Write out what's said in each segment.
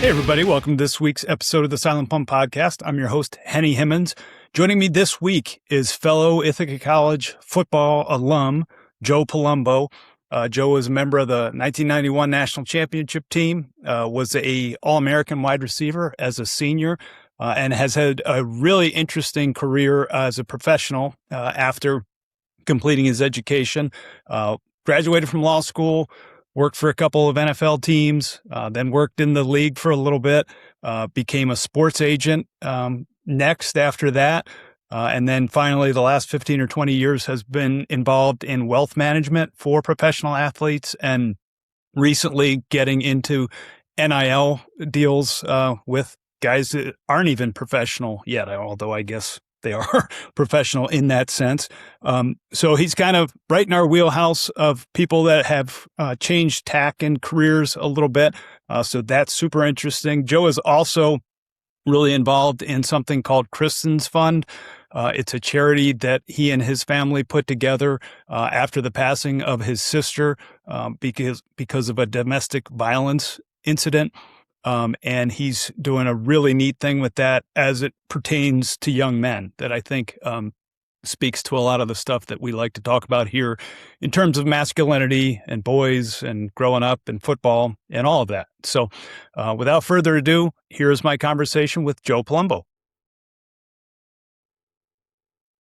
Hey, everybody. Welcome to this week's episode of the Silent Pump Podcast. I'm your host, Henny Himmons. Joining me this week is fellow Ithaca College football alum, Joe Palumbo. Joe was a member of the 1991 National Championship team, was a All-American wide receiver as a senior, and has had a really interesting career as a professional after completing his education. Graduated from law school, worked for a couple of NFL teams, then worked in the league for a little bit, became a sports agent next after that. And then finally, the last 15 or 20 years has been involved in wealth management for professional athletes, and recently getting into NIL deals with guys that aren't even professional yet, although I guess they are professional in that sense. So he's kind of right in our wheelhouse of people that have changed tack and careers a little bit. So that's super interesting. Joe is also really involved in something called Kristin's Fund. It's a charity that he and his family put together after the passing of his sister because of a domestic violence incident. And he's doing a really neat thing with that as it pertains to young men that I think speaks to a lot of the stuff that we like to talk about here in terms of masculinity and boys and growing up and football and all of that. So without further ado, here's my conversation with Joe Palumbo.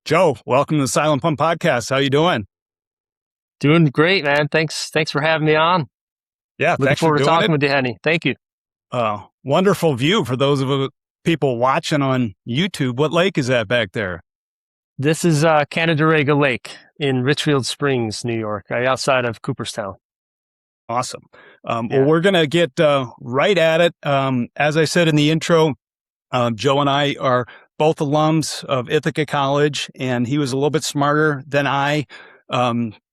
Joe, welcome to the Silent Pump Podcast. How you doing? Doing great, man. Thanks for having me on. Yeah, looking forward to talking with you, Henny. Thank you. Wonderful view for those of the people watching on YouTube. What lake is that back there? This is Canandaigua Lake in Richfield Springs, New York, right outside of Cooperstown. Awesome. Well, we're going to get right at it. As I said in the intro, Joe and I are both alums of Ithaca College, and he was a little bit smarter than I.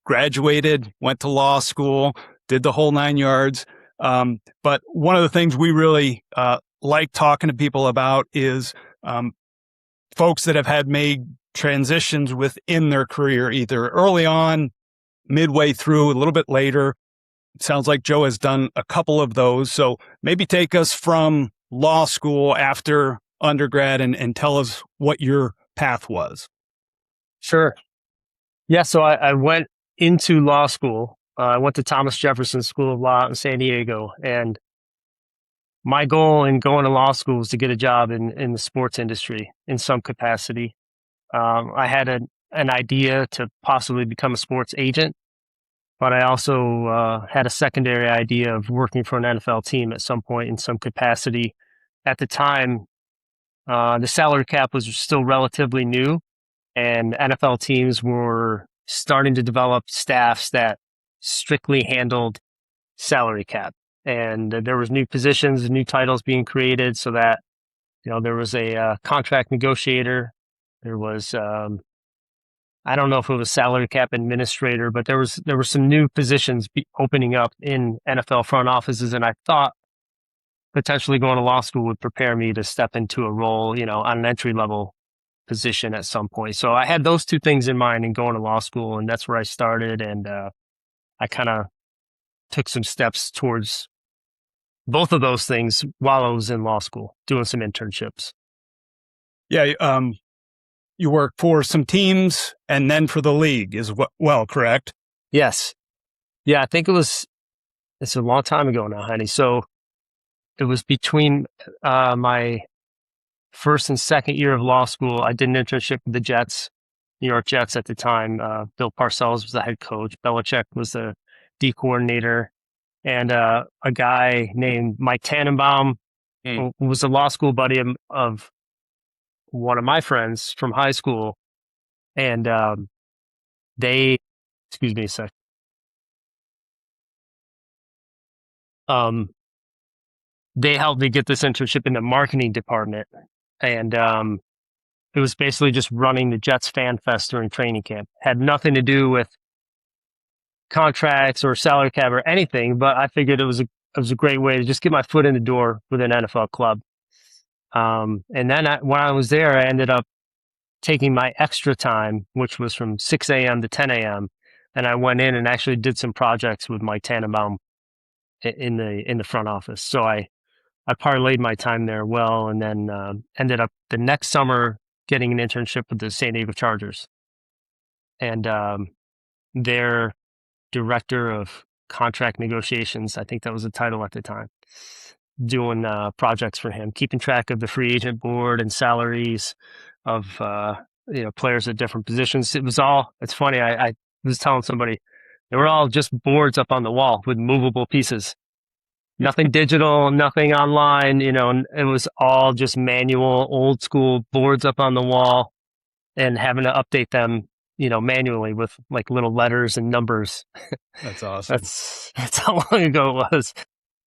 Graduated, went to law school, did the whole 9 yards. But one of the things we really like talking to people about is folks that have had made transitions within their career, either early on, midway through, a little bit later. It sounds like Joe has done a couple of those. So maybe take us from law school after undergrad and tell us what your path was. Sure. Yeah, so I went into law school. I went to Thomas Jefferson School of Law in San Diego, and my goal in going to law school was to get a job in the sports industry in some capacity. I had an idea to possibly become a sports agent, but I also had a secondary idea of working for an NFL team at some point in some capacity. At the time, the salary cap was still relatively new, and NFL teams were starting to develop staffs that strictly handled salary cap, and there was new positions, new titles being created, so that there was a contract negotiator. There was I don't know if it was salary cap administrator, but there were some new positions opening up in NFL front offices, and I thought potentially going to law school would prepare me to step into a role, on an entry level position at some point. So I had those two things in mind in going to law school, and that's where I started. And I kind of took some steps towards both of those things while I was in law school, doing some internships. Yeah. You work for some teams and then for the league correct? Yes. Yeah, I think it's a long time ago now, honey. So it was between my first and second year of law school. I did an internship with the Jets, New York Jets at the time. Bill Parcells was the head coach. Belichick was the D coordinator. And a guy named Mike Tannenbaum, who was a law school buddy of one of my friends from high school. And excuse me a sec. They helped me get this internship in the marketing department. And it was basically just running the Jets Fan Fest during training camp. Had nothing to do with contracts or salary cap or anything, but I figured it was a great way to just get my foot in the door with an NFL club. And then when I was there, I ended up taking my extra time, which was from 6 a.m. to 10 a.m. And I went in and actually did some projects with Mike Tannenbaum in the front office. So I I parlayed my time there well, and then ended up the next summer getting an internship with the San Diego Chargers. And their director of contract negotiations, I think that was the title at the time, doing projects for him, keeping track of the free agent board and salaries of players at different positions. It's funny, I was telling somebody, they were all just boards up on the wall with movable pieces. Nothing digital, nothing online, and it was all just manual, old school boards up on the wall, and having to update them, manually with like little letters and numbers. That's awesome. That's how long ago it was.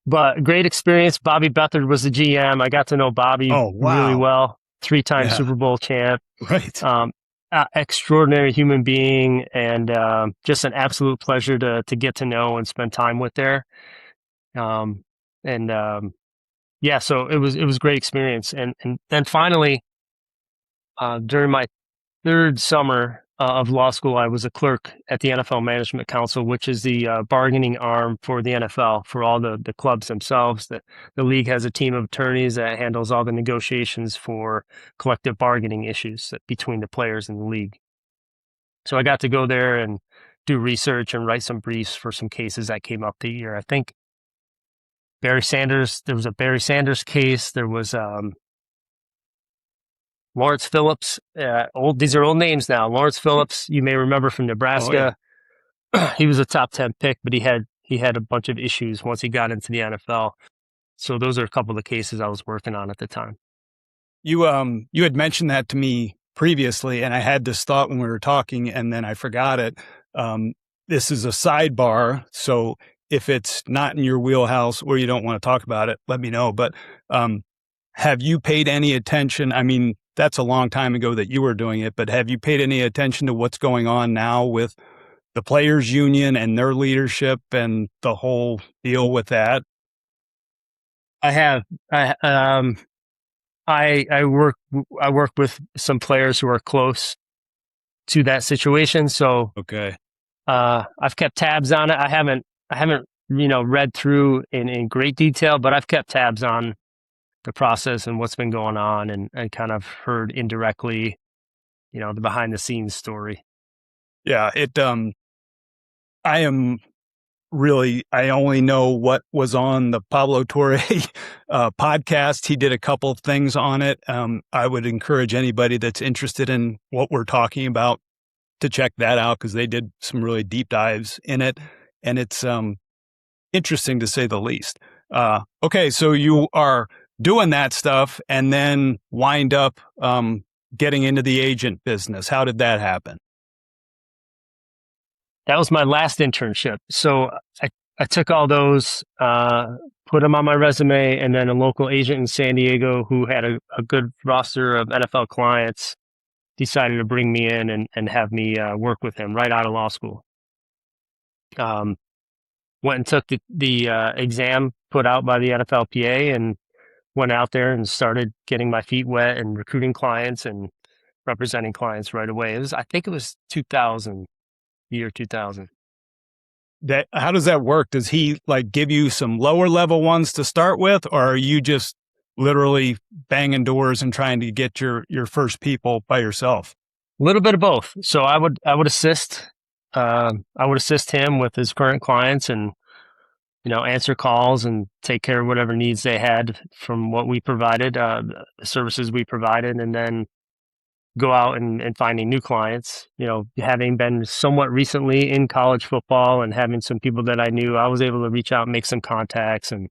But great experience. Bobby Beathard was the GM. I got to know Bobby really well. 3-time Super Bowl champ. Right. Extraordinary human being, and just an absolute pleasure to get to know and spend time with there. So it was great experience. And then finally, during my third summer of law school, I was a clerk at the NFL Management Council, which is the bargaining arm for the NFL, for all the clubs themselves. The league has a team of attorneys that handles all the negotiations for collective bargaining issues between the players and the league. So I got to go there and do research and write some briefs for some cases that came up the year. I think there was a Barry Sanders case. There was Lawrence Phillips. These are old names now. Lawrence Phillips, you may remember from Nebraska. Oh, yeah. He was a top 10 pick, but he had a bunch of issues once he got into the NFL. So those are a couple of the cases I was working on at the time. You had mentioned that to me previously, and I had this thought when we were talking, and then I forgot it. This is a sidebar, so if it's not in your wheelhouse or you don't want to talk about it, let me know. But have you paid any attention? I mean, that's a long time ago that you were doing it, but have you paid any attention to what's going on now with the players union and their leadership and the whole deal with that? I have. I work with some players who are close to that situation. So okay. I've kept tabs on it. I haven't read through in great detail, but I've kept tabs on the process and what's been going on, and kind of heard indirectly, the behind the scenes story. Yeah, I only know what was on the Pablo Torre podcast. He did a couple of things on it. I would encourage anybody that's interested in what we're talking about to check that out, because they did some really deep dives in it, and it's interesting to say the least. Okay, so you are doing that stuff and then wind up getting into the agent business. How did that happen? That was my last internship. So I took all those, put them on my resume, and then a local agent in San Diego who had a good roster of NFL clients decided to bring me in and have me work with him right out of law school. Went and took the exam put out by the NFLPA and went out there and started getting my feet wet and recruiting clients and representing clients right away. I think it was 2000. Year 2000. How does that work? Does he give you some lower level ones to start with, or are you just literally banging doors and trying to get your first people by yourself? A little bit of both. So I would assist him with his current clients and answer calls and take care of whatever needs they had from what we provided, the services we provided, and then go out and finding new clients. Having been somewhat recently in college football and having some people that I knew, I was able to reach out and make some contacts, and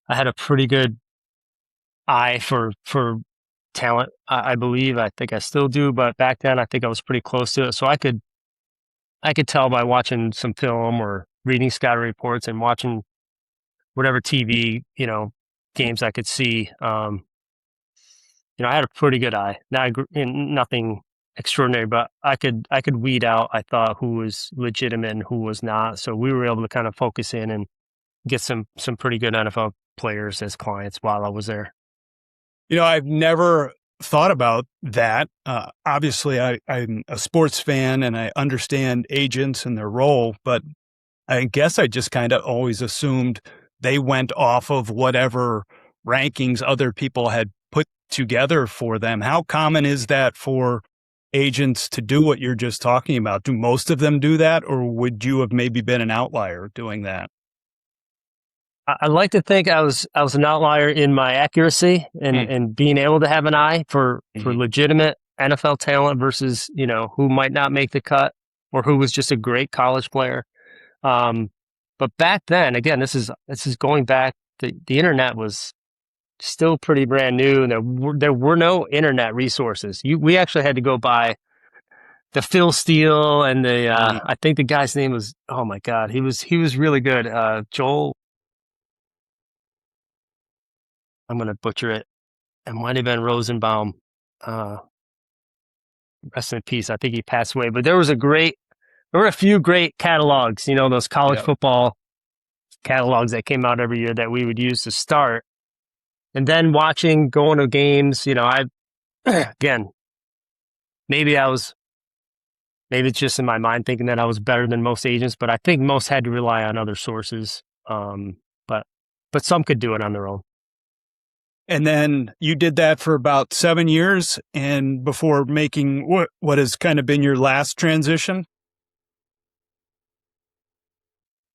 I had a pretty good eye for talent. I believe, I think I still do, but back then I think I was pretty close to it. So I could tell by watching some film or reading scouting reports and watching whatever TV, games I could see. I had a pretty good eye. Now, nothing extraordinary, but I could weed out, I thought, who was legitimate and who was not. So we were able to kind of focus in and get some pretty good NFL players as clients while I was there. I've never thought about that. Obviously, I'm a sports fan and I understand agents and their role, but I guess I just kind of always assumed they went off of whatever rankings other people had put together for them. How common is that for agents to do what you're just talking about? Do most of them do that, or would you have maybe been an outlier doing that? I like to think I was an outlier in my accuracy and being able to have an eye for legitimate NFL talent versus, who might not make the cut or who was just a great college player. But back then, again, this is going back, the internet was still pretty brand new, and there were no internet resources. We actually had to go by the Phil Steele and the I think the guy's name was, oh my God, he was really good. Joel, I'm going to butcher it. It might have been Rosenbaum. Rest in peace. I think he passed away. But there were a few great catalogs, those college football catalogs that came out every year that we would use to start. And then going to games, again, maybe it's just in my mind thinking that I was better than most agents, but I think most had to rely on other sources. But some could do it on their own. And then you did that for about 7 years, and before making what has kind of been your last transition?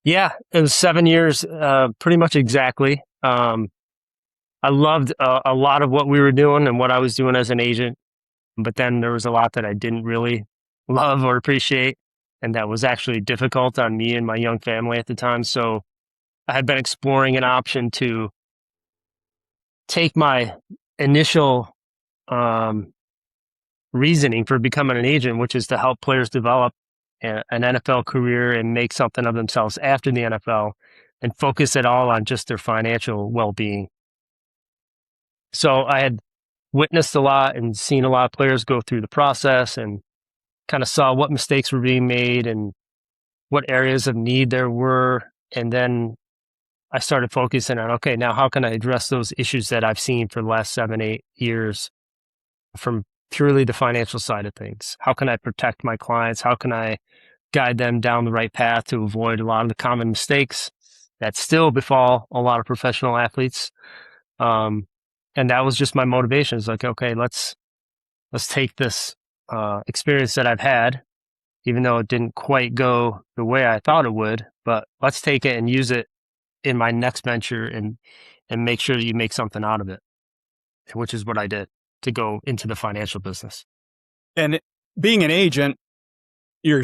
Yeah, it was 7 years, pretty much exactly. I loved a lot of what we were doing and what I was doing as an agent, but then there was a lot that I didn't really love or appreciate, and that was actually difficult on me and my young family at the time. So I had been exploring an option to take my initial reasoning for becoming an agent, which is to help players develop an NFL career and make something of themselves after the NFL, and focus it all on just their financial well-being. So I had witnessed a lot and seen a lot of players go through the process, and kind of saw what mistakes were being made and what areas of need there were. And then I started focusing on, okay, now how can I address those issues that I've seen for the last 7, 8 years from purely the financial side of things? How can I protect my clients? How can I guide them down the right path to avoid a lot of the common mistakes that still befall a lot of professional athletes? And that was just my motivation. It's like, okay, let's take this experience that I've had, even though it didn't quite go the way I thought it would, but let's take it and use it in my next venture and make sure that you make something out of it, which is what I did to go into the financial business. And being an agent, you're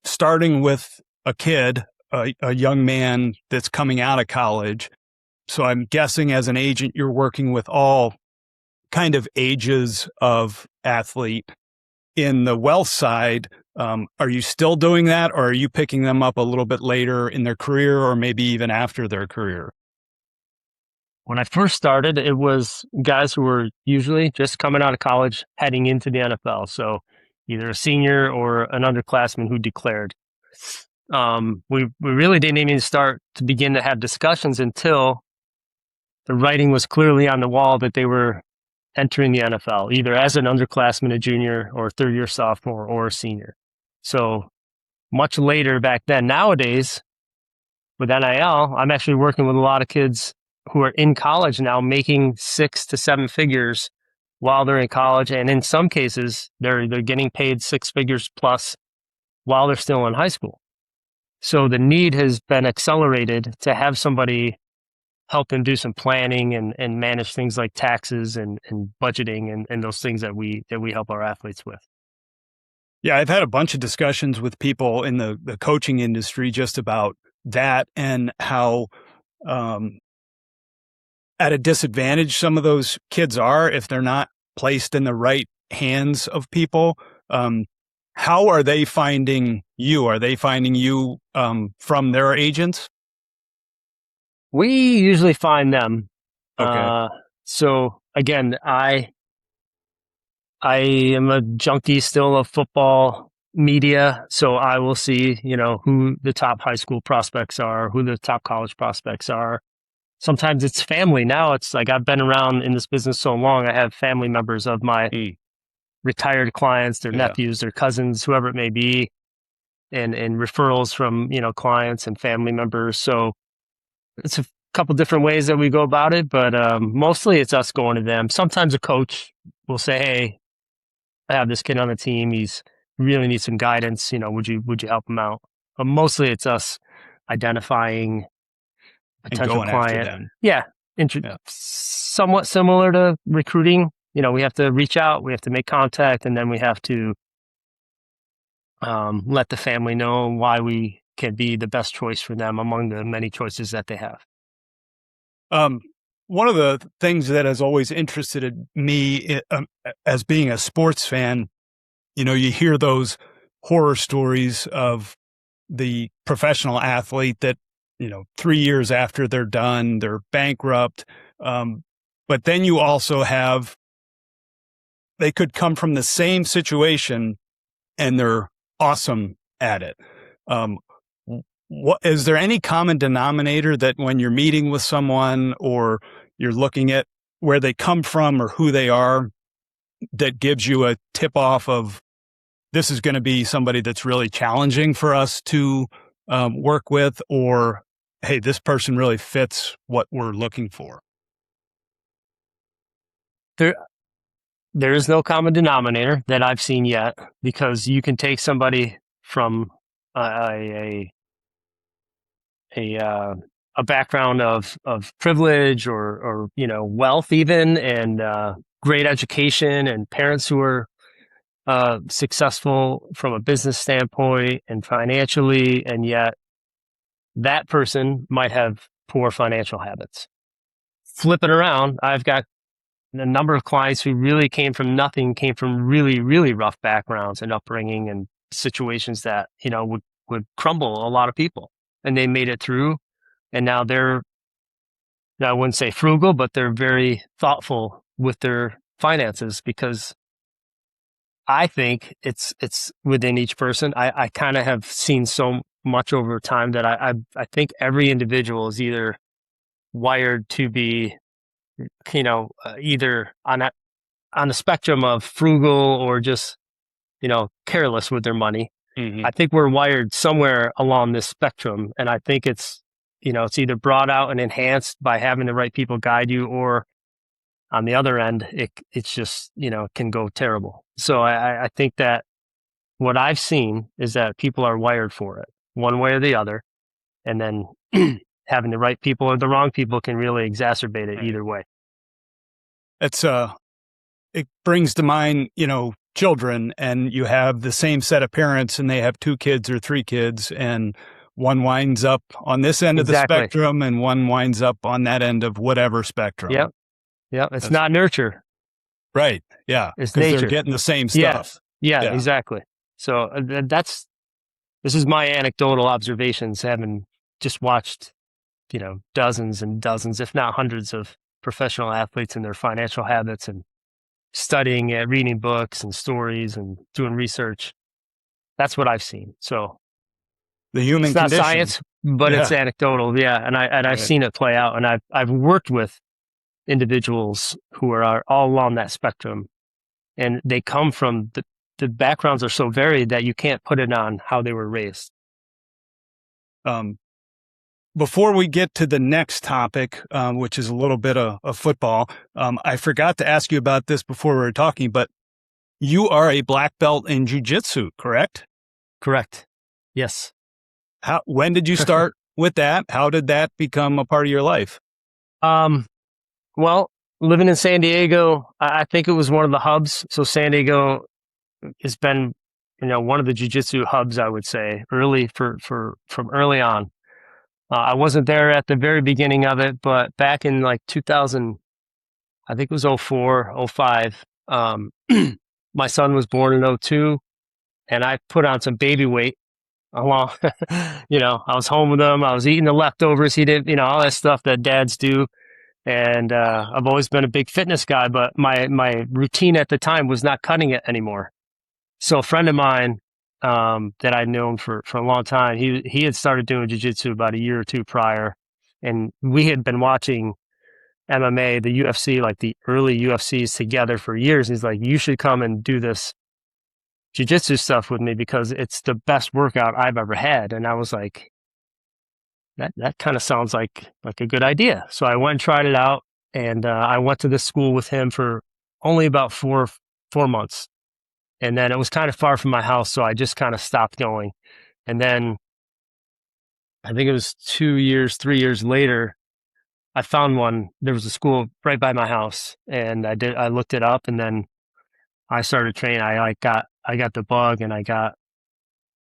starting with a kid, a young man that's coming out of college. So I'm guessing as an agent, you're working with all kind of ages of athlete. In the wealth side, are you still doing that, or are you picking them up a little bit later in their career, or maybe even after their career? When I first started, it was guys who were usually just coming out of college, heading into the NFL. So either a senior or an underclassman who declared. We really didn't even start to begin to have discussions until the writing was clearly on the wall that they were entering the NFL, either as an underclassman, a junior, or third-year sophomore, or a senior. So much later back then. Nowadays, with NIL, I'm actually working with a lot of kids who are in college now, making 6 to 7 figures while they're in college, and in some cases, they're getting paid 6 figures plus while they're still in high school. So the need has been accelerated to have somebody help them do some planning and manage things like taxes and budgeting and those things that we help our athletes with. Yeah, I've had a bunch of discussions with people in the coaching industry just about that, and how at a disadvantage some of those kids are if they're not placed in the right hands of people. How are they finding you? Are they finding you from their agents? We usually find them. Okay. So again, I am a junkie still of football media. So I will see, who the top high school prospects are, who the top college prospects are. Sometimes it's family. Now it's like, I've been around in this business so long, I have family members of my retired clients, their nephews, their cousins, whoever it may be, and referrals from, clients and family members. So it's a couple different ways that we go about it, but mostly it's us going to them. Sometimes a coach will say, "Hey, I have this kid on the team. He's really needs some guidance. Would you help him out?" But mostly it's us identifying a And potential going after client. them. Yeah, somewhat similar to recruiting. We have to reach out, we have to make contact, and then we have to let the family know why we can be the best choice for them among the many choices that they have. One of the things that has always interested me as being a sports fan, you hear those horror stories of the professional athlete that, 3 years after they're done, they're bankrupt. But then you also have, they could come from the same situation and they're awesome at it. Is there any common denominator that when you're meeting with someone or you're looking at where they come from or who they are, that gives you a tip off of this is going to be somebody that's really challenging for us to work with, or, hey, this person really fits what we're looking for? There is no common denominator that I've seen yet, because you can take somebody from a background of privilege or wealth even, and great education and parents who are successful from a business standpoint and financially, and yet that person might have poor financial habits. Flip it around, I've got a number of clients who really came from nothing, came from really, really rough backgrounds and upbringing and situations that, would crumble a lot of people. And they made it through. And now I wouldn't say frugal, but they're very thoughtful with their finances, because I think it's within each person. I kind of have seen so much over time that I think every individual is either wired to be, either on the spectrum of frugal or just, careless with their money. Mm-hmm. I think we're wired somewhere along this spectrum. And I think it's either brought out and enhanced by having the right people guide you, or on the other end, it's just, can go terrible. So I think that what I've seen is that people are wired for it one way or the other. And then having the right people or the wrong people can really exacerbate it either way. It brings to mind, children, and you have the same set of parents and they have 2 kids or 3 kids, and one winds up on this end of the spectrum and one winds up on that end of whatever spectrum. Yep. It's not nurture. Right. Yeah. It's because nature. They're getting the same stuff. Yeah, exactly. So this is my anecdotal observations, having just watched, dozens and dozens, if not hundreds, of professional athletes and their financial habits, and studying it, reading books and stories and doing research. That's what I've seen. So the human condition. It's not science, but it's anecdotal. Yeah. And I've seen it play out, and I've worked with individuals who are all along that spectrum, and they come from the backgrounds are so varied that you can't put it on how they were raised. Before we get to the next topic, which is a little bit of football, I forgot to ask you about this before we were talking, but you are a black belt in jiu-jitsu, correct? Correct. Yes. When did you start with that? How did that become a part of your life? Well, living in San Diego, I think it was one of the hubs. So San Diego has been, one of the jiu-jitsu hubs, I would say, from early on. I wasn't there at the very beginning of it, but back in like 2000, I think it was 04, 05, my son was born in 02, and I put on some baby weight along, I was home with him. I was eating the leftovers. He did, all that stuff that dads do. And I've always been a big fitness guy, but my routine at the time was not cutting it anymore. So a friend of mine that I'd known for a long time, he had started doing jiu-jitsu about a year or two prior, and we had been watching MMA, the UFC, like the early UFCs together for years. He's like, you should come and do this jiu-jitsu stuff with me because it's the best workout I've ever had. And I was like, that kind of sounds like a good idea. So I went and tried it out, and I went to this school with him for only about 4 months, and then it was kind of far from my house, so I just kind of stopped going. And then I think it was 2 years, 3 years later, I found one. There was a school right by my house, and I looked it up, and then I started training. I got the bug, and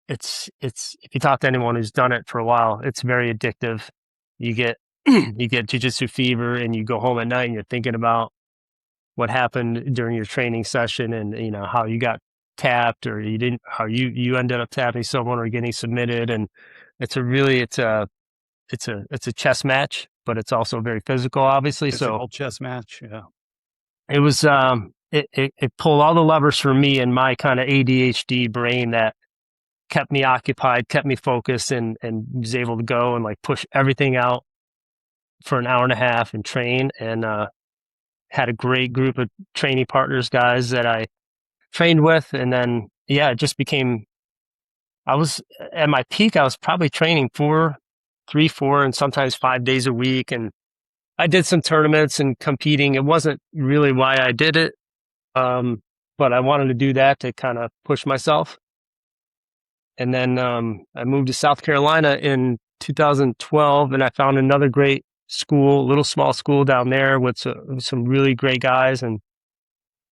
it's if you talk to anyone who's done it for a while, it's very addictive. You get you get jiu-jitsu fever, and you go home at night and you're thinking about what happened during your training session, and how you got tapped, or you didn't, how you ended up tapping someone or getting submitted. And it's a chess match, but it's also very physical, obviously. So Physical chess match. Yeah. it was it pulled all the levers for me and my kind of ADHD brain that kept me occupied, kept me focused, and was able to go and like push everything out for an hour and a half and train. And had a great group of training partners, guys that I trained with. And then, yeah, it just became, I was at my peak, I was probably training 3, 4, and sometimes 5 days a week. And I did some tournaments and competing. It wasn't really why I did it. But I wanted to do that to kind of push myself. And then I moved to South Carolina in 2012, and I found another great school, little small school down there with some really great guys, and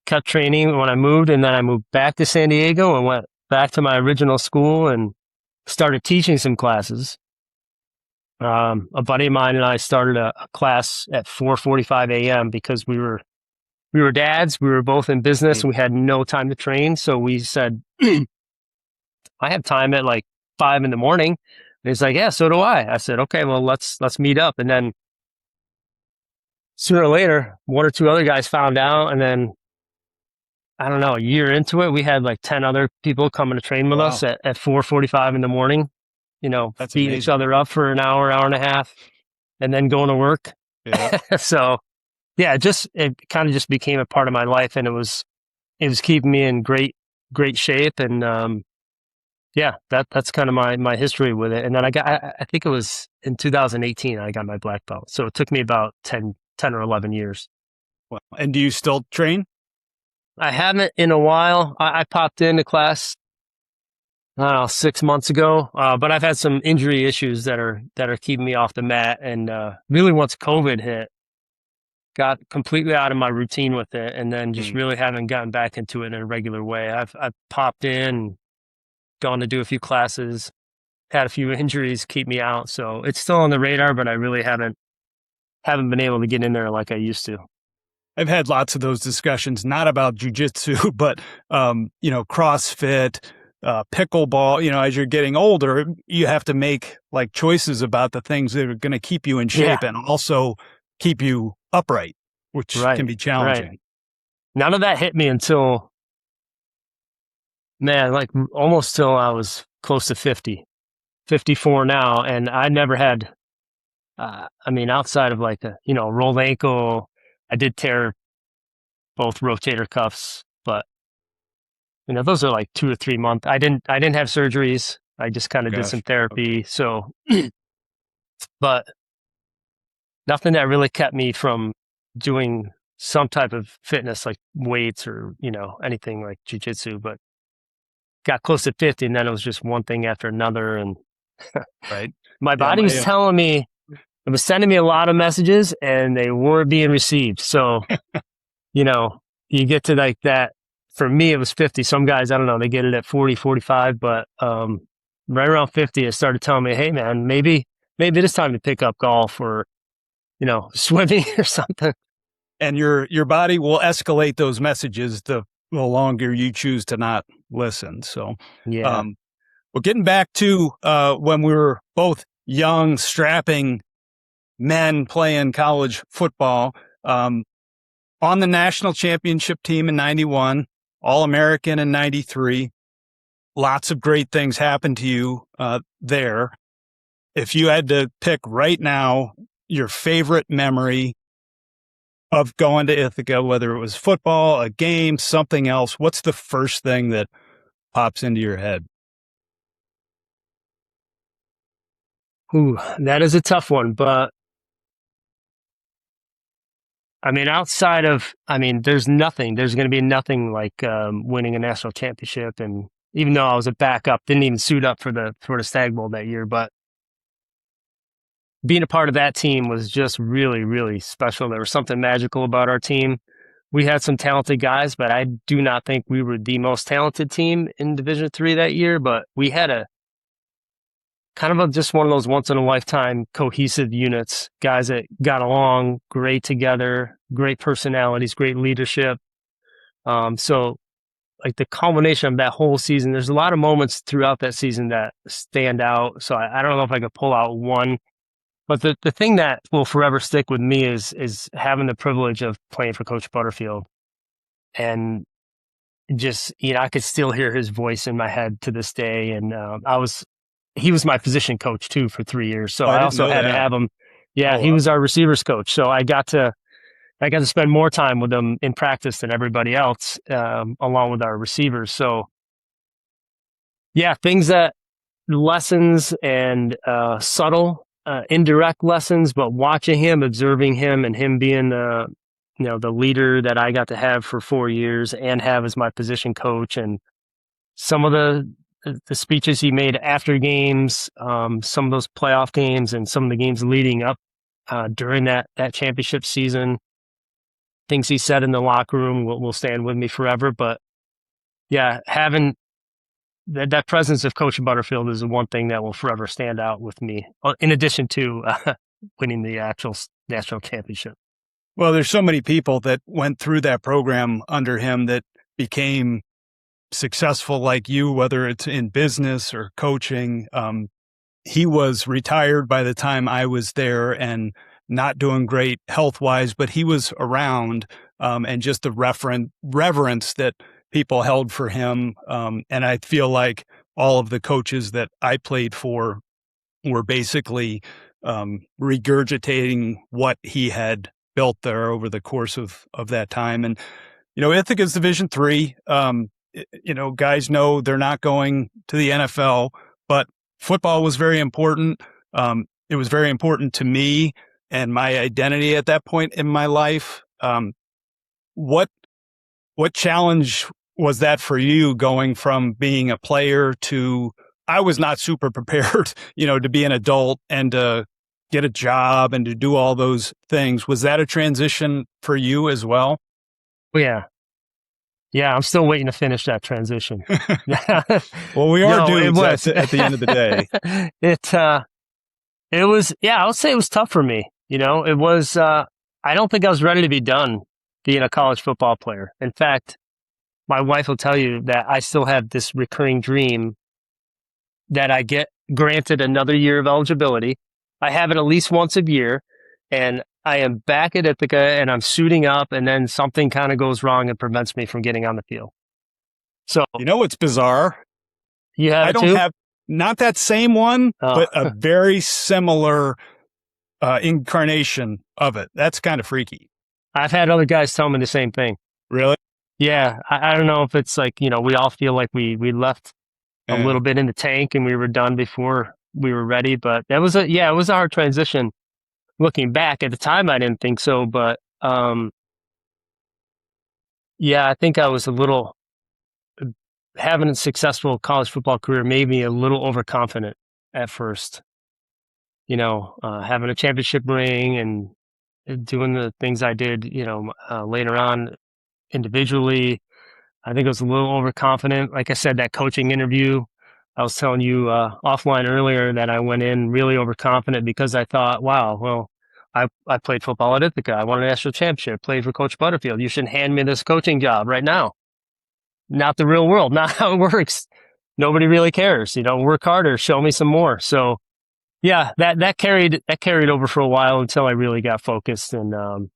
kept training when I moved. And then I moved back to San Diego and went back to my original school and started teaching some classes. A buddy of mine and I started a class at 4:45 a.m. because we were dads. We were both in business and we had no time to train. So we said, I have time at like 5 a.m. And he's like, yeah, so do I. I said, okay, well, let's meet up. And then sooner or later, 1 or 2 other guys found out. And then, I don't know, a year into it, we had like 10 other people coming to train with us at 4:45 a.m, That's beating amazing. each other up for an hour and a half, and then going to work. Yeah. So yeah, it kind of just became a part of my life, and it was keeping me in great shape. And yeah, that's kind of my history with it. And then I think it was in 2018 I got my black belt. So it took me about 10 or 11 years. Well, and do you still train? I haven't in a while. I popped into class, I don't know, 6 months ago. But I've had some injury issues that are keeping me off the mat. And really, once COVID hit, got completely out of my routine with it, and then just really haven't gotten back into it in a regular way. I've popped in, gone to do a few classes, had a few injuries keep me out. So it's still on the radar, but I really haven't been able to get in there like I used to. I've had lots of those discussions, not about jiu-jitsu, but, CrossFit, pickleball. As you're getting older, you have to make like choices about the things that are going to keep you in shape and also keep you upright, which can be challenging. Right. None of that hit me until, like almost till I was close to 50, 54 now. And I never had, outside of like a, rolled ankle, I did tear both rotator cuffs, but those are like 2 or 3 months. I didn't have surgeries. I just kind of did some therapy. Okay. So, but nothing that really kept me from doing some type of fitness, like weights or, anything like jiu-jitsu. But got close to 50, and then it was just one thing after another. And right. My body was telling me, it was sending me a lot of messages, and they weren't being received. So, you get to like that. For me, it was 50. Some guys, I don't know, they get it at 40, 45, but right around 50, it started telling me, hey man, maybe it is time to pick up golf or, swimming or something. And your body will escalate those messages the longer you choose to not listen. So, yeah. Well, getting back to when we were both young, strapping men playing college football, on the national championship team in 91, All-American in 93, lots of great things happened to you there. If you had to pick right now your favorite memory of going to Ithaca, whether it was football, a game, something else, what's the first thing that pops into your head? Ooh, that is a tough one, but I mean, there's going to be nothing like winning a national championship. And even though I was a backup, didn't even suit up for the Stag Bowl that year, but being a part of that team was just really, really special. There was something magical about our team. We had some talented guys, but I do not think we were the most talented team in Division III that year. But we had a kind of just one of those once in a lifetime cohesive units, guys that got along great together, great personalities, great leadership. So like the culmination of that whole season, there's a lot of moments throughout that season that stand out. So I don't know if I could pull out one, but the thing that will forever stick with me is having the privilege of playing for Coach Butterfield. And just, I could still hear his voice in my head to this day. And he was my position coach too for 3 years. So I also had to have him. Yeah, he was our receivers coach. So I got to spend more time with him in practice than everybody else, along with our receivers. So yeah, lessons and subtle, indirect lessons, but watching him, observing him, and him being the leader that I got to have for 4 years and have as my position coach, and some of the speeches he made after games, some of those playoff games and some of the games leading up during that championship season, things he said in the locker room will stand with me forever. But yeah, having that presence of Coach Butterfield is the one thing that will forever stand out with me, in addition to winning the actual national championship. Well, there's so many people that went through that program under him that became successful like you, whether it's in business or coaching. He was retired by the time I was there and not doing great health-wise, but he was around, and just the reverence that people held for him. And I feel like all of the coaches that I played for were basically regurgitating what he had built there over the course of that time. And, Ithaca's Division III. Guys know they're not going to the NFL, but football was very important. It was very important to me and my identity at that point in my life. What challenge was that for you, going from being a player to, I was not super prepared, to be an adult and to get a job and to do all those things. Was that a transition for you as well? Yeah. Yeah, I'm still waiting to finish that transition. Well, we are dudes at the end of the day. It was, I would say it was tough for me. It was, I don't think I was ready to be done being a college football player. In fact, my wife will tell you that I still have this recurring dream that I get granted another year of eligibility. I have it at least once a year, and I am back at Ithaca and I'm suiting up, and then something kind of goes wrong and prevents me from getting on the field. So, what's bizarre? I don't have not that same one, but a very similar incarnation of it. That's kind of freaky. I've had other guys tell me the same thing. Really? Yeah. I don't know if it's like, we all feel like we left a little bit in the tank and we were done before we were ready, but it was a hard transition. Looking back at the time, I didn't think so, but I think I was having a successful college football career made me a little overconfident at first. Having a championship ring and doing the things I did, later on individually, I think I was a little overconfident. Like I said, that coaching interview, I was telling you offline earlier that I went in really overconfident because I thought, wow, well, I played football at Ithaca. I won a national championship, played for Coach Butterfield. You should hand me this coaching job right now. Not the real world, not how it works. Nobody really cares. Work harder, show me some more. So yeah, that carried over for a while until I really got focused and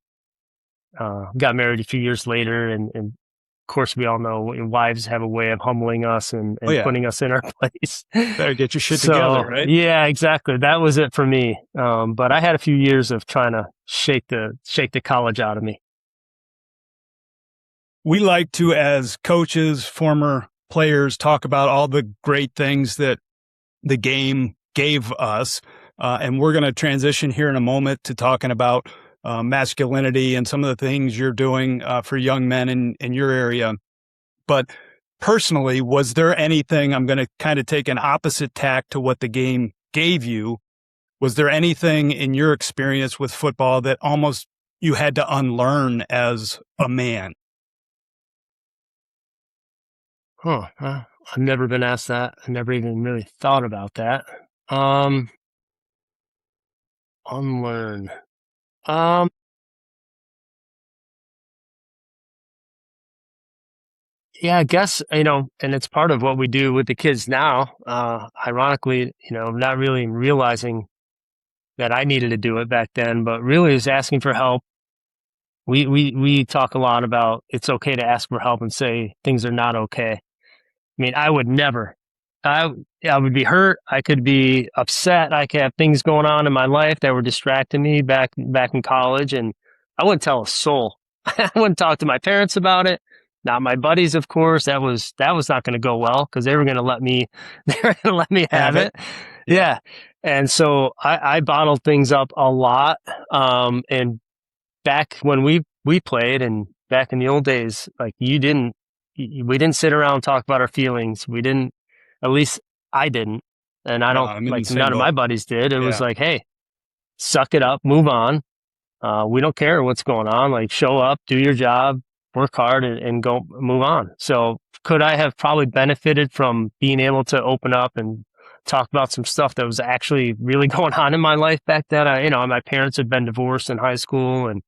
got married a few years later. And of course, we all know wives have a way of humbling us and putting us in our place. Better get your shit together, right? Yeah, exactly. That was it for me. But I had a few years of trying to shake the college out of me. We like to, as coaches, former players, talk about all the great things that the game gave us. And we're going to transition here in a moment to talking about masculinity and some of the things you're doing for young men in your area. But personally, was there anything, I'm going to kind of take an opposite tack to what the game gave you. Was there anything in your experience with football that almost you had to unlearn as a man? I've never been asked that. I never even really thought about that. Unlearn. Yeah, I guess, and it's part of what we do with the kids now. Ironically, not really realizing that I needed to do it back then, but really is asking for help. We talk a lot about it's okay to ask for help and say things are not okay. I mean, I would never. I I would be hurt. I could be upset. I could have things going on in my life that were distracting me back in college, and I wouldn't tell a soul. I wouldn't talk to my parents about it. Not my buddies, of course. That was not going to go well because they were going to let me they were going to let me have it. Yeah. And so I bottled things up a lot. And back when we played and back in the old days, like we didn't sit around and talk about our feelings. We didn't, at least I didn't. And I No, don't I'm in the like same none of my boat. buddies did. It was Yeah. like, hey, suck it up, move on. We don't care what's going on. Like show up, do your job, work hard and go move on. So could I have probably benefited from being able to open up and talk about some stuff that was actually really going on in my life back then? My parents had been divorced in high school and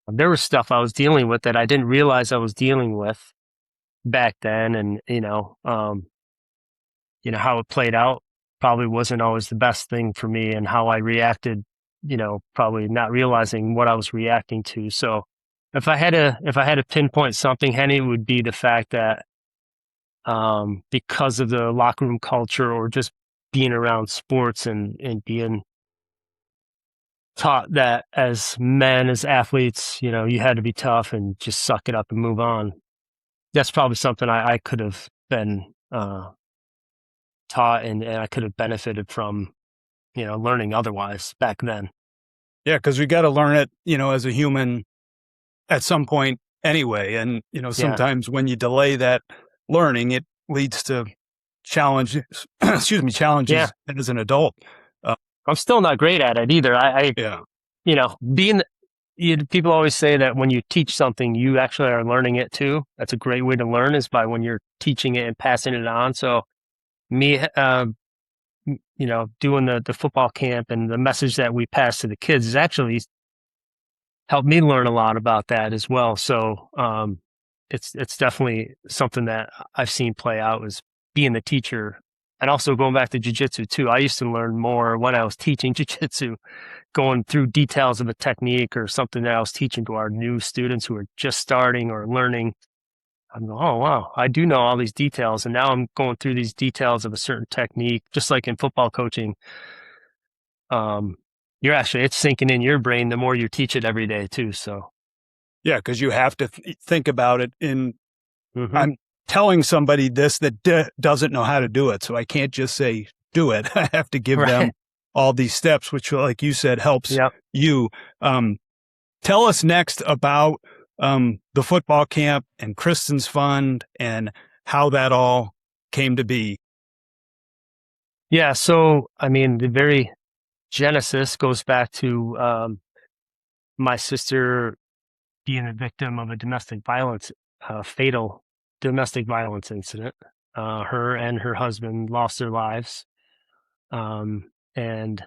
there was stuff I was dealing with that I didn't realize I was dealing with back then. And, how it played out probably wasn't always the best thing for me and how I reacted, probably not realizing what I was reacting to. So if I had to pinpoint something, Henny, it would be the fact that, because of the locker room culture or just being around sports and being taught that as men, as athletes, you had to be tough and just suck it up and move on. That's probably something I could have been taught and I could have benefited from, learning otherwise back then. Yeah, because we got to learn it, as a human at some point anyway. And, sometimes when you delay that learning, it leads to challenges, challenges Yeah. as an adult. I'm still not great at it either. Yeah. People always say that when you teach something, you actually are learning it too. That's a great way to learn is by when you're teaching it and passing it on. So me, doing the football camp and the message that we pass to the kids has actually helped me learn a lot about that as well. So, it's definitely something that I've seen play out is being the teacher and also going back to jiu-jitsu too. I used to learn more when I was teaching jiu-jitsu, going through details of a technique or something that I was teaching to our new students who are just starting or learning. I'm going, oh, wow, I do know all these details. And now I'm going through these details of a certain technique, just like in football coaching. It's sinking in your brain the more you teach it every day too. So, Yeah, because you have to think about it mm-hmm. I'm telling somebody this that doesn't know how to do it. So I can't just say, do it. I have to give them all these steps, which, like you said, helps you. Tell us next about the football camp and Kristin's fund and how that all came to be. Yeah. So, the very genesis goes back to my sister being a victim of a fatal domestic violence incident. Her and her husband lost their lives. And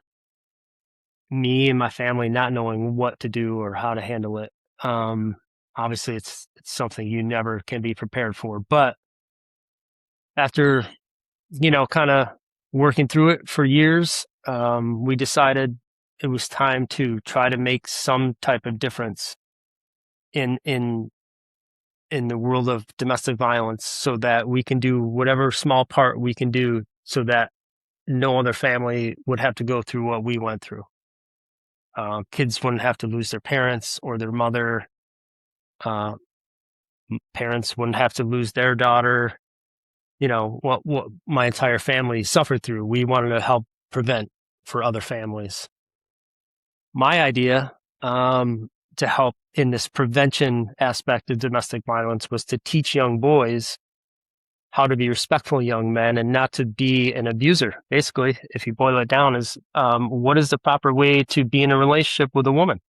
me and my family not knowing what to do or how to handle it. Obviously it's something you never can be prepared for, but after, kind of working through it for years, we decided it was time to try to make some type of difference in the world of domestic violence so that we can do whatever small part we can do so that no other family would have to go through what we went through. Kids wouldn't have to lose their parents or their mother. Parents wouldn't have to lose their daughter. What my entire family suffered through. We wanted to help prevent for other families. My idea to help in this prevention aspect of domestic violence was to teach young boys how to be respectful young men and not to be an abuser. Basically, if you boil it down, is what is the proper way to be in a relationship with a woman?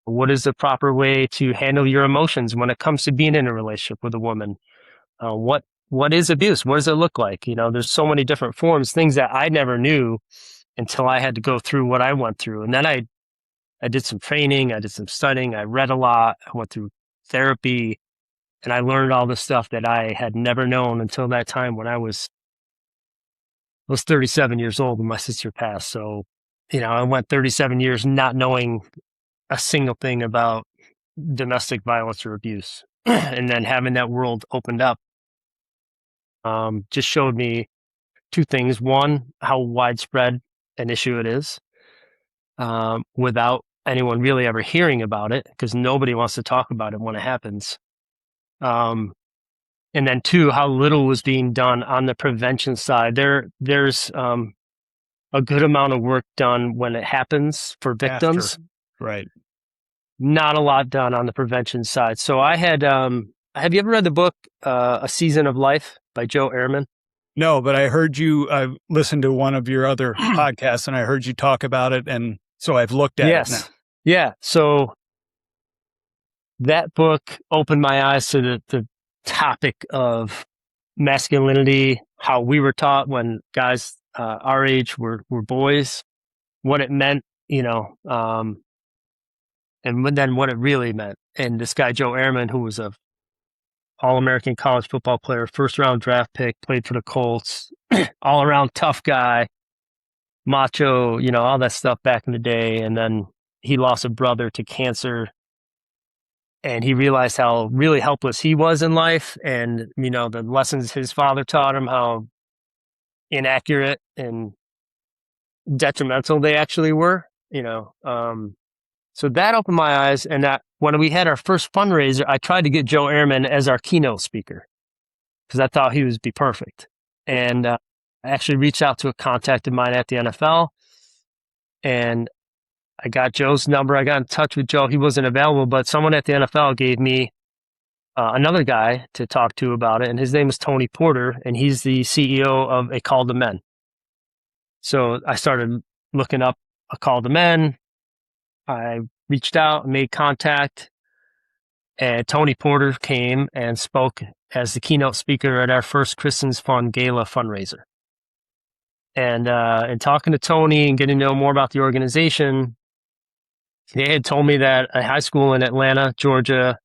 What is the proper way to handle your emotions when it comes to being in a relationship with a woman? What is abuse? What does it look like? There's so many different forms, things that I never knew until I had to go through what I went through. And then I did some training, I did some studying, I read a lot, I went through therapy, and I learned all this stuff that I had never known until that time when I was 37 years old when my sister passed. So, I went 37 years not knowing a single thing about domestic violence or abuse. And then having that world opened up just showed me two things. One, how widespread an issue it is without anyone really ever hearing about it, because nobody wants to talk about it when it happens. And then two, how little was being done on the prevention side. There's a good amount of work done when it happens for victims. After. Right. Not a lot done on the prevention side. So I had, have you ever read the book, A Season of Life by Joe Ehrman? No, but I listened to one of your other podcasts and I heard you talk about it. And so I've looked at it now. Yeah. So that book opened my eyes to the topic of masculinity, how we were taught when guys our age were boys, what it meant, and then what it really meant. And this guy, Joe Ehrman, who was a All-American college football player, first-round draft pick, played for the Colts, all-around tough guy, macho, all that stuff back in the day. And then he lost a brother to cancer. And he realized how really helpless he was in life. And, the lessons his father taught him, how inaccurate and detrimental they actually were, So that opened my eyes. And that when we had our first fundraiser, I tried to get Joe Ehrman as our keynote speaker because I thought he would be perfect. And I actually reached out to a contact of mine at the NFL. And I got Joe's number. I got in touch with Joe. He wasn't available, but someone at the NFL gave me another guy to talk to about it. And his name is Tony Porter, and he's the CEO of A Call to Men. So I started looking up A Call to Men. I reached out, made contact, and Tony Porter came and spoke as the keynote speaker at our first Kristin's Fund Gala fundraiser. And talking to Tony and getting to know more about the organization, they had told me that a high school in Atlanta, Georgia,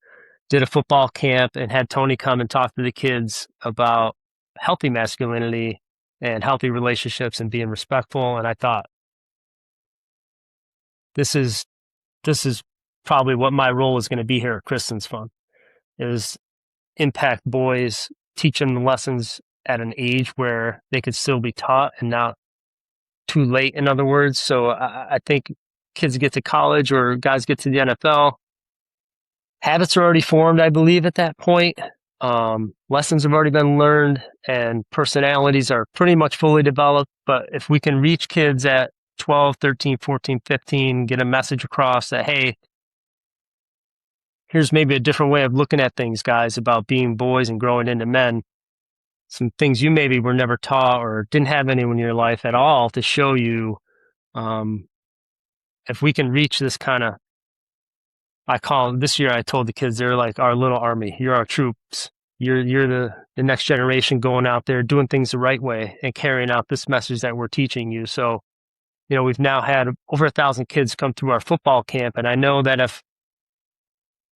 did a football camp and had Tony come and talk to the kids about healthy masculinity and healthy relationships and being respectful. And I thought, this is probably what my role is going to be here at Kristin's Fund, is impact boys, teach them the lessons at an age where they could still be taught and not too late, in other words. So I think kids get to college or guys get to the NFL, habits are already formed, I believe, at that point. Lessons have already been learned and personalities are pretty much fully developed. But if we can reach kids at 12, 13, 14, 15, get a message across that, hey, here's maybe a different way of looking at things, guys, about being boys and growing into men. Some things you maybe were never taught or didn't have anyone in your life at all to show you. If we can reach this kind of, this year I told the kids, they're like our little army. You're our troops. You're the next generation going out there doing things the right way and carrying out this message that we're teaching you. So, we've now had over 1,000 kids come through our football camp. And I know that if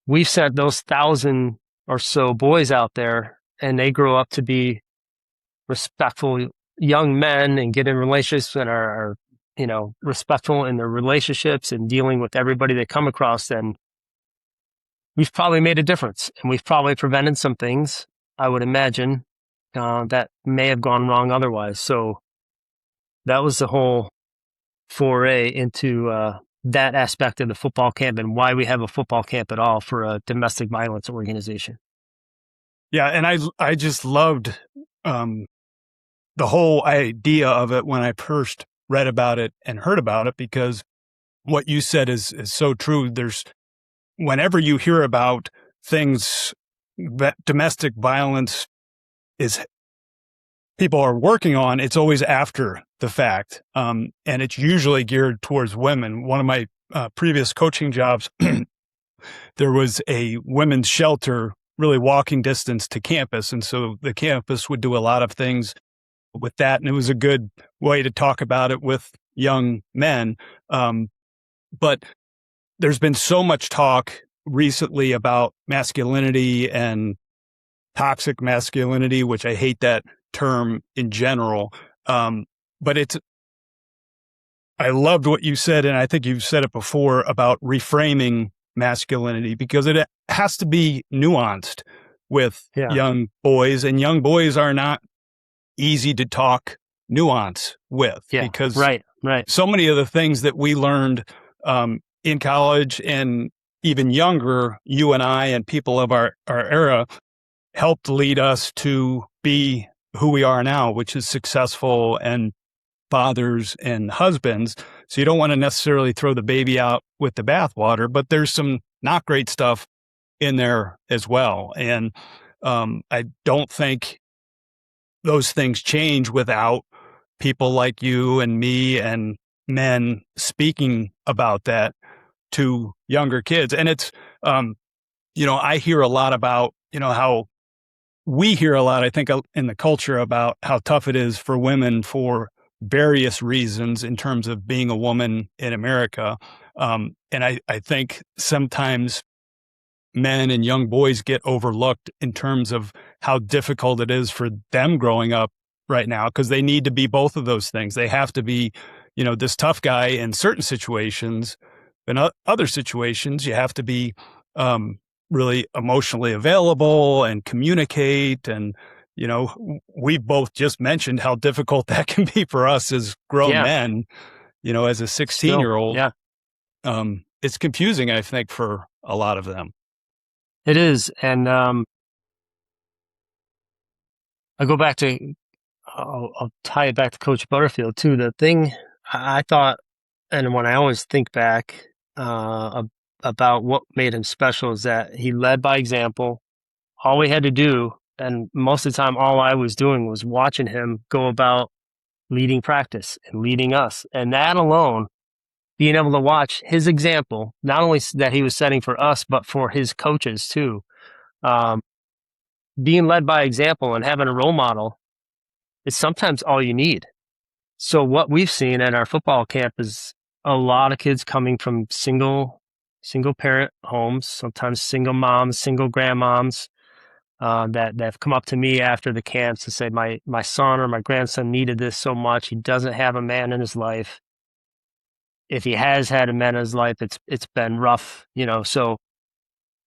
we've sent those 1,000 or so boys out there and they grow up to be respectful young men and get in relationships and are respectful in their relationships and dealing with everybody they come across, then we've probably made a difference and we've probably prevented some things, I would imagine, that may have gone wrong otherwise. So that was the whole foray into that aspect of the football camp and why we have a football camp at all for a domestic violence organization. Yeah, and I just loved the whole idea of it when I first read about it and heard about it, because what you said is so true. Whenever you hear about things that domestic violence is people are working on, it's always after the fact. And it's usually geared towards women. One of my previous coaching jobs, there was a women's shelter really walking distance to campus. And so the campus would do a lot of things with that. And it was a good way to talk about it with young men. But there's been so much talk recently about masculinity and toxic masculinity, which I hate that term in general. But I loved what you said, and I think you've said it before, about reframing masculinity, because it has to be nuanced with young boys, and young boys are not easy to talk nuance with, because right. so many of the things that we learned in college and even younger, you and I and people of our era, helped lead us to be who we are now, which is successful and fathers and husbands. So you don't want to necessarily throw the baby out with the bathwater, but there's some not great stuff in there as well. And I don't think those things change without people like you and me and men speaking about that to younger kids. And it's, I hear a lot about, how we hear a lot, I think, in the culture about how tough it is for women for various reasons in terms of being a woman in America. And I think sometimes men and young boys get overlooked in terms of how difficult it is for them growing up right now, because they need to be both of those things. They have to be, this tough guy in certain situations. In other situations, you have to be really emotionally available and communicate. And, we both just mentioned how difficult that can be for us as grown men, as a 16-year-old. It's confusing, I think, for a lot of them. It is. And I go back to, I'll tie it back to Coach Butterfield too. The thing I thought, and when I always think back about what made him special, is that he led by example. All we had to do, and most of the time all I was doing, was watching him go about leading practice and leading us. And that alone, being able to watch his example, not only that he was setting for us, but for his coaches too. Being led by example and having a role model is sometimes all you need. So what we've seen at our football camp is a lot of kids coming from single parent homes, sometimes single moms, single grandmoms, that have come up to me after the camps to say, my son or my grandson needed this so much. He doesn't have a man in his life. If he has had a man in his life, it's been rough, So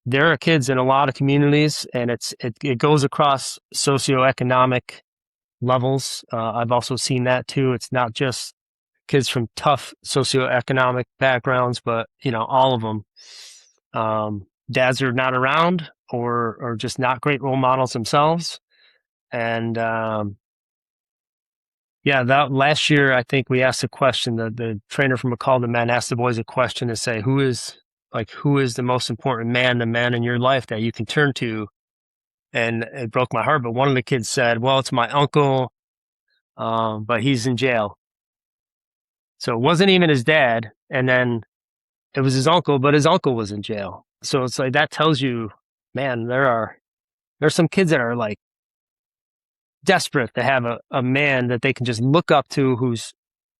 there are kids in a lot of communities, and it goes across socioeconomic levels. I've also seen that too. It's not just kids from tough socioeconomic backgrounds, but all of them. Dads are not around or just not great role models themselves. And that last year, I think we asked a question. The trainer from McCall to Men asked the boys a question to say, who is the most important man in your life that you can turn to? And it broke my heart. But one of the kids said, well, it's my uncle, but he's in jail. So it wasn't even his dad. And then it was his uncle, but his uncle was in jail. So it's like, that tells you, man, there's some kids that are like desperate to have a man that they can just look up to,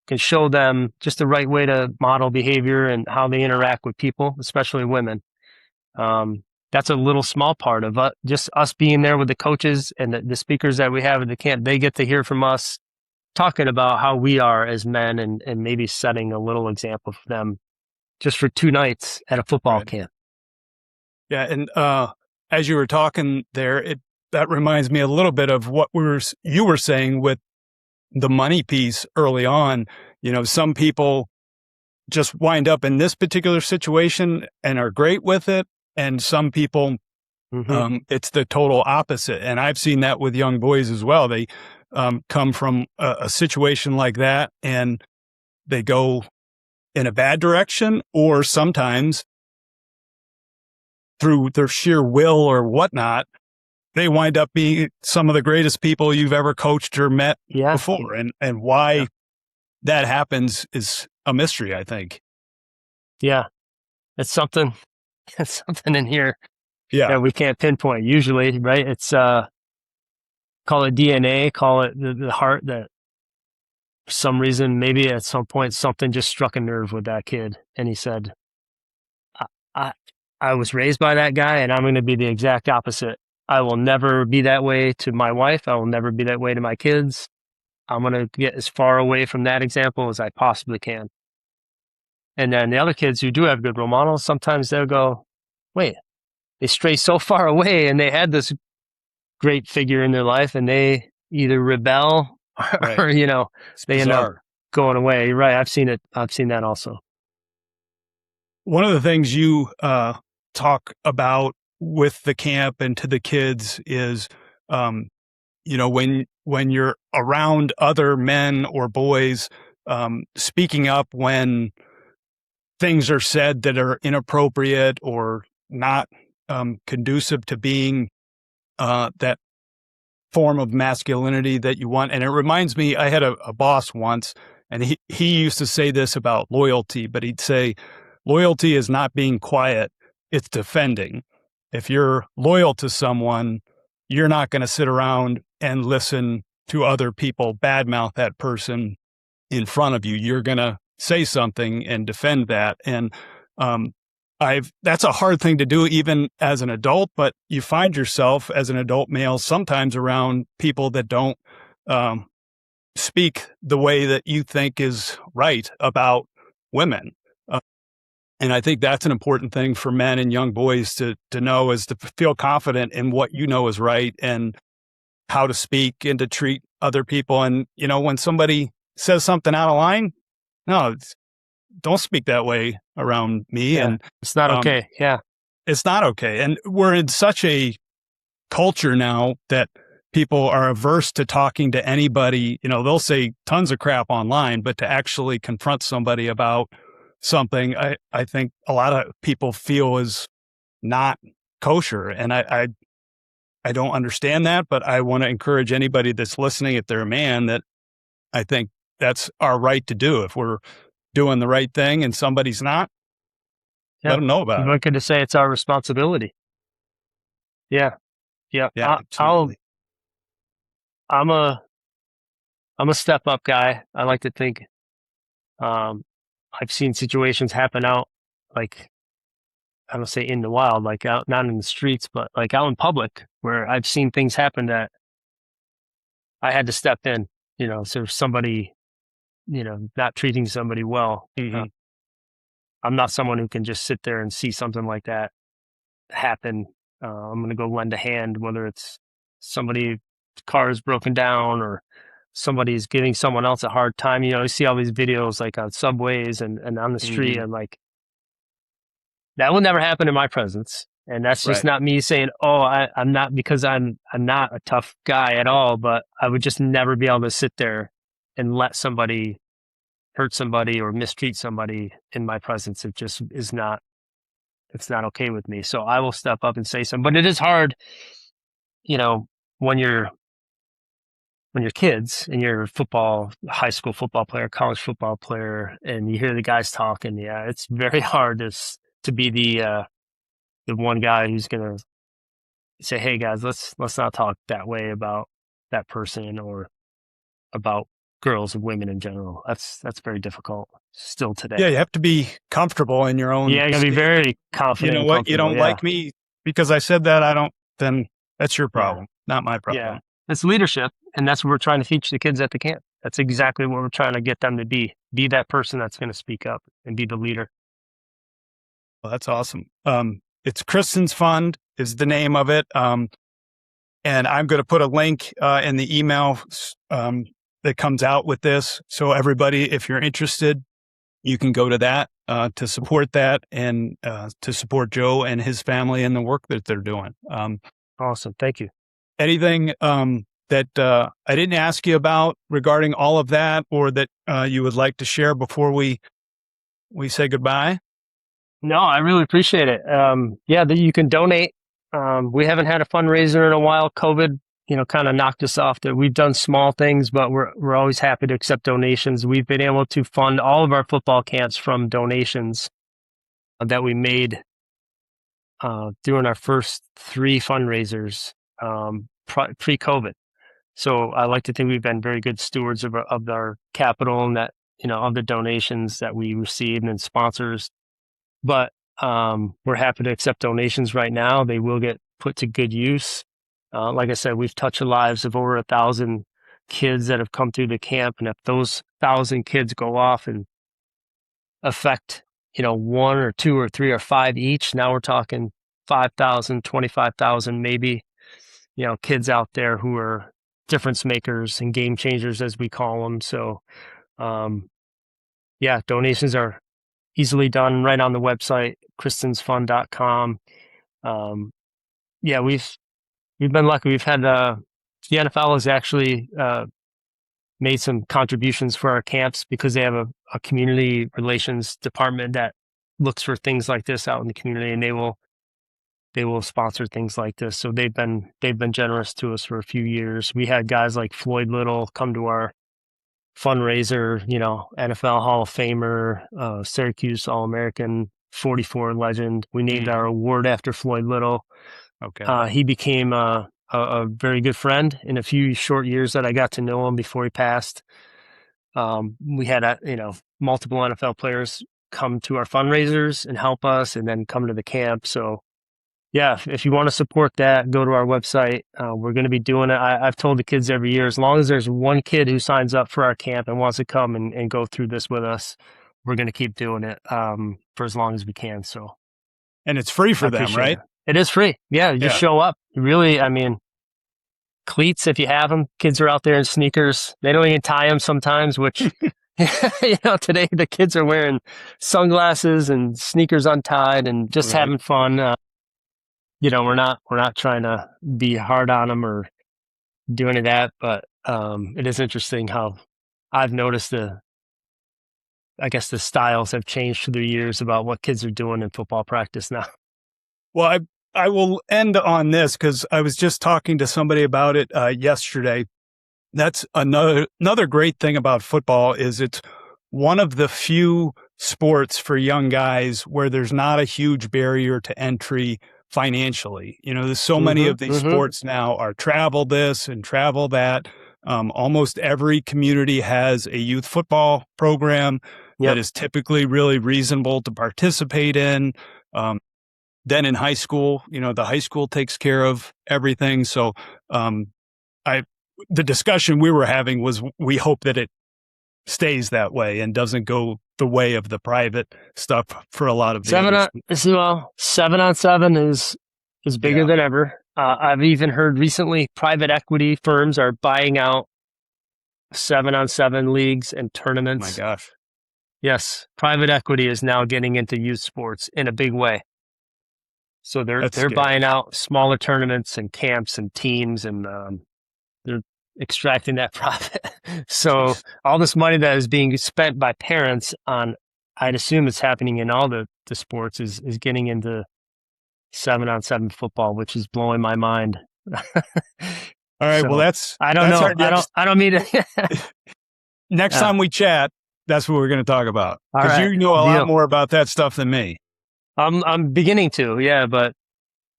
can show them just the right way to model behavior and how they interact with people, especially women. That's a little small part of just us being there with the coaches and the speakers that we have at the camp. They get to hear from us talking about how we are as men, and maybe setting a little example for them just for 2 nights at a football camp. Yeah. And as you were talking there, that reminds me a little bit of what you were saying with the money piece early on. Some people just wind up in this particular situation and are great with it. And some people, it's the total opposite. And I've seen that with young boys as well. They come from a situation like that, and they go in a bad direction, or sometimes through their sheer will or whatnot, they wind up being some of the greatest people you've ever coached or met before. And why that happens is a mystery, I think. Yeah. It's something in here Yeah. that we can't pinpoint usually, right? It's, call it DNA, call it the heart, that for some reason, maybe at some point, something just struck a nerve with that kid. And he said, I, I was raised by that guy, and I'm going to be the exact opposite. I will never be that way to my wife. I will never be that way to my kids. I'm going to get as far away from that example as I possibly can. And then the other kids who do have good role models, sometimes they'll go, wait, they stray so far away, and they had this great figure in their life, and they either rebel or, they end up going away. You're right. I've seen it. I've seen that also. One of the things you talk about with the camp and to the kids is, when you're around other men or boys, speaking up when things are said that are inappropriate or not conducive to being that form of masculinity that you want. And it reminds me, I had a boss once, and he used to say this about loyalty, but he'd say, loyalty is not being quiet, it's defending. If you're loyal to someone, you're not going to sit around and listen to other people badmouth that person in front of you. You're going to say something and defend that. And that's a hard thing to do even as an adult, but you find yourself as an adult male sometimes around people that don't speak the way that you think is right about women. And I think that's an important thing for men and young boys to know, is to feel confident in what you know is right and how to speak and to treat other people. And, when somebody says something out of line, no, don't speak that way around me. Yeah, and it's not okay. Yeah. It's not okay. And we're in such a culture now that people are averse to talking to anybody. They'll say tons of crap online, but to actually confront somebody about something, I think a lot of people feel is not kosher. And I don't understand that, but I want to encourage anybody that's listening, if they're a man, that I think that's our right to do. If we're doing the right thing and somebody's not, let them know about it. I'm going to say it's our responsibility. Yeah. Yeah. Absolutely. I'm a step up guy. I like to think, I've seen situations happen out, like, I don't say in the wild, like out, not in the streets, but like out in public, where I've seen things happen that I had to step in, so somebody, not treating somebody well. Mm-hmm. I'm not someone who can just sit there and see something like that happen. I'm going to go lend a hand, whether it's somebody's car is broken down or somebody's giving someone else a hard time. You see all these videos like on subways and on the street, and like, that will never happen in my presence. And that's just not me saying, oh, I'm not, because I'm not a tough guy at all, but I would just never be able to sit there and let somebody hurt somebody or mistreat somebody in my presence. It just is not, it's not okay with me. So I will step up and say something. But it is hard, when you're kids and you're a high school football player, college football player, and you hear the guys talking. Yeah, it's very hard to be the one guy who's going to say, hey guys, let's not talk that way about that person or about girls and women in general. That's very difficult still today. Yeah, you have to be comfortable in your own. Yeah, you got to be very confident. You know what? You don't like me because I said that. Then that's your problem, not my problem. Yeah, it's leadership, and that's what we're trying to teach the kids at the camp. That's exactly what we're trying to get them to be that person that's going to speak up and be the leader. Well, that's awesome. It's Kristin's Fund is the name of it. And I'm going to put a link in the email that comes out with this. So everybody, if you're interested, you can go to that to support that and to support Joe and his family and the work that they're doing. Awesome. Thank you. Anything that I didn't ask you about regarding all of that, or that you would like to share before we say goodbye? No, I really appreciate it. That you can donate. We haven't had a fundraiser in a while. COVID, kind of knocked us off. That we've done small things, but we're always happy to accept donations. We've been able to fund all of our football camps from donations that we made during our first 3 fundraisers pre-COVID. So I like to think we've been very good stewards of our capital and that, of the donations that we received and sponsors. But we're happy to accept donations right now. They will get put to good use. Like I said, we've touched the lives of over 1,000 kids that have come through the camp. And if those 1,000 kids go off and affect, 1 or 2 or 3 or 5 each, now we're talking 5,000, 25,000, maybe, kids out there who are difference makers and game changers, as we call them. So, donations are easily done right on the website, kristinsfund.com. We've been lucky. We've had the NFL has actually made some contributions for our camps because they have a community relations department that looks for things like this out in the community, and they will sponsor things like this. So they've been generous to us for a few years. We had guys like Floyd Little come to our fundraiser, NFL Hall of Famer, Syracuse All-American, 44 legend. We named our award after Floyd Little. Okay. He became a very good friend in a few short years that I got to know him before he passed. We had, multiple NFL players come to our fundraisers and help us and then come to the camp. So yeah, if you want to support that, go to our website. We're going to be doing it. I've told the kids every year, as long as there's one kid who signs up for our camp and wants to come and go through this with us, we're going to keep doing it for as long as we can. So, and it's free for them, right? It is free. Yeah, you just show up. Really, cleats if you have them. Kids are out there in sneakers. They don't even tie them sometimes, which today the kids are wearing sunglasses and sneakers untied and just having fun. We're not trying to be hard on them or do any of that, but it is interesting how I've noticed the styles have changed through the years about what kids are doing in football practice now. Well, I will end on this because I was just talking to somebody about it yesterday. That's another great thing about football is it's one of the few sports for young guys where there's not a huge barrier to entry financially. There's so many of these sports now are travel this and travel that. Almost every community has a youth football program that is typically really reasonable to participate in. Then in high school, the high school takes care of everything. So the discussion we were having was we hope that it stays that way and doesn't go the way of the private stuff for a lot of the 7-on-7 is bigger than ever. I've even heard recently private equity firms are buying out 7-on-7 leagues and tournaments. Oh my gosh. Yes, private equity is now getting into youth sports in a big way. So they're buying out smaller tournaments and camps and teams, and they're extracting that profit. So all this money that is being spent by parents on, I'd assume it's happening in all the sports, is getting into 7-on-7 football, which is blowing my mind. All right. So, well, I don't know. I don't mean to. Next time we chat, that's what we're going to talk about. Because you know a lot more about that stuff than me. I'm beginning to, but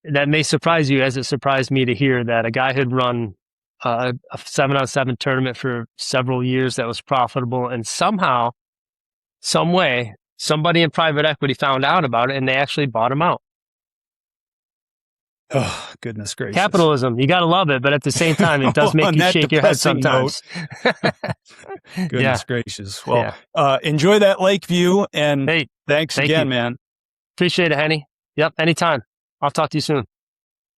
that may surprise you, as it surprised me to hear that a guy had run a 7-on-7 tournament for several years that was profitable, and somehow, some way, somebody in private equity found out about it and they actually bought him out. Oh, goodness gracious. Capitalism, you got to love it, but at the same time, it does make you shake your head sometimes. Goodness gracious. Well, enjoy that lake view, and thanks again, man. Appreciate it, Henny. Yep, anytime. I'll talk to you soon.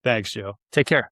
Thanks, Joe. Take care.